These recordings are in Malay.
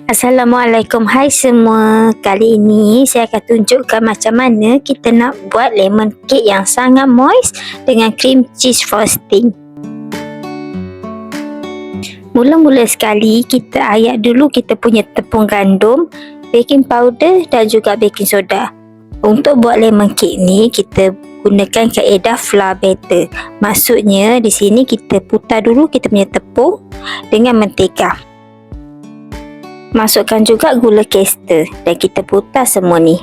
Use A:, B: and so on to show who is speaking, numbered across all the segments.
A: Assalamualaikum, hai semua. Kali ini saya akan tunjukkan macam mana kita nak buat lemon cake yang sangat moist dengan cream cheese frosting. Mula-mula sekali kita ayak dulu kita punya tepung gandum, baking powder dan juga baking soda. Untuk buat lemon cake ni kita gunakan kaedah flour batter. Maksudnya di sini kita putar dulu kita punya tepung dengan mentega. Masukkan juga gula kester dan kita putar semua ni.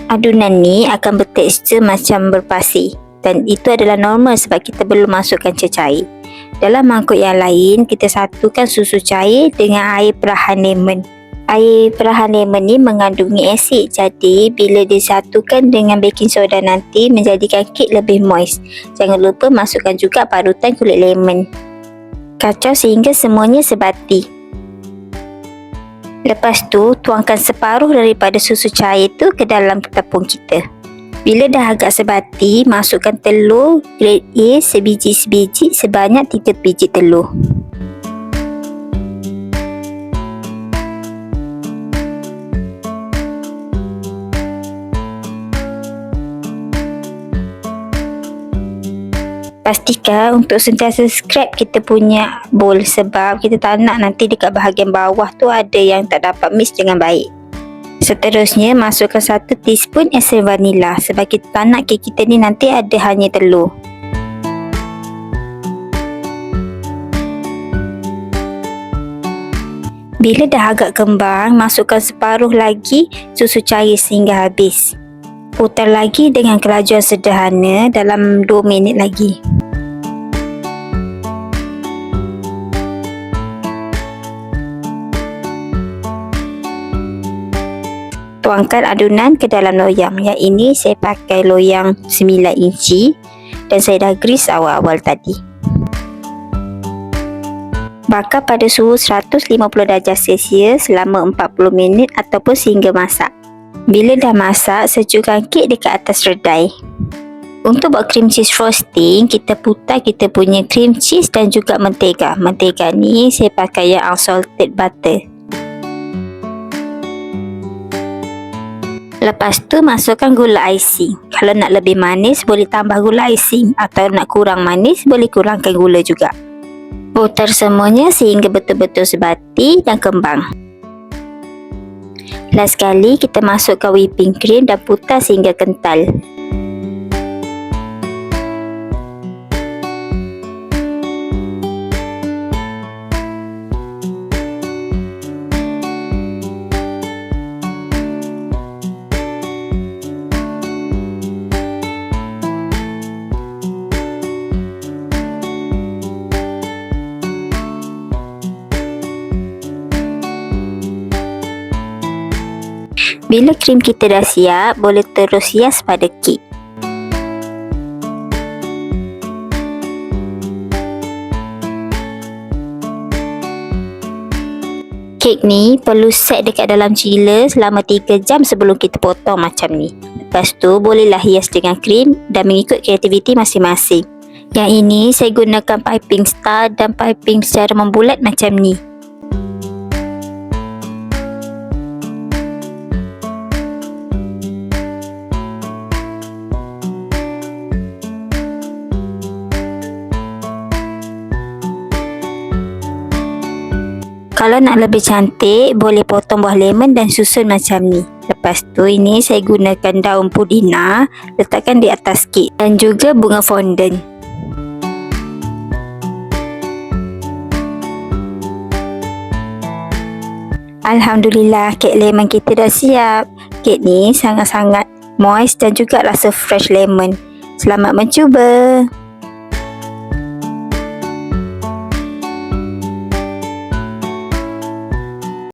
A: Adunan ni akan bertekstur macam berpasir dan itu adalah normal sebab kita belum masukkan cecair. Dalam mangkuk yang lain kita satukan susu cair dengan air perahan lemon. Air perahan lemon ni mengandungi asid, jadi bila disatukan dengan baking soda nanti menjadikan kek lebih moist. Jangan lupa masukkan juga parutan kulit lemon. Kacau sehingga semuanya sebati. Lepas tu tuangkan separuh daripada susu cair tu ke dalam tepung kita. Bila dah agak sebati, masukkan telur grade A sebiji-sebiji sebanyak 3 biji telur. Pastikan untuk sentiasa scrap kita punya bowl sebab kita tak nak nanti dekat bahagian bawah tu ada yang tak dapat mix dengan baik. Seterusnya masukkan 1 teaspoon esen vanila sebab kita tak nak kek kita ni nanti ada hanya telur. Bila dah agak kembang, masukkan separuh lagi susu cair sehingga habis. Putar lagi dengan kelajuan sederhana dalam 2 minit lagi. Tuangkan adunan ke dalam loyang. Yang ini saya pakai loyang 9 inci dan saya dah grease awal-awal tadi. Bakar pada suhu 150 darjah Celsius selama 40 minit ataupun sehingga masak. Bila dah masak, sejukkan kek dekat atas redai. Untuk buat cream cheese frosting, kita putar kita punya cream cheese dan juga mentega. Mentega ni saya pakai yang unsalted butter. Lepas tu masukkan gula icing. Kalau nak lebih manis boleh tambah gula icing atau nak kurang manis boleh kurangkan gula juga. Putar semuanya sehingga betul-betul sebati dan kembang. Last sekali kita masukkan whipping cream dan putar sehingga kental. Bila krim kita dah siap, boleh terus hias pada kek. Kek ni perlu set dekat dalam chiller selama 3 jam sebelum kita potong macam ni. Lepas tu bolehlah hias dengan krim dan mengikut kreativiti masing-masing. Yang ini saya gunakan piping star dan piping secara membulat macam ni. Kalau nak lebih cantik, boleh potong buah lemon dan susun macam ni. Lepas tu ini saya gunakan daun pudina, letakkan di atas kek dan juga bunga fondant. Alhamdulillah, kek lemon kita dah siap. Kek ni sangat-sangat moist dan juga rasa fresh lemon. Selamat mencuba!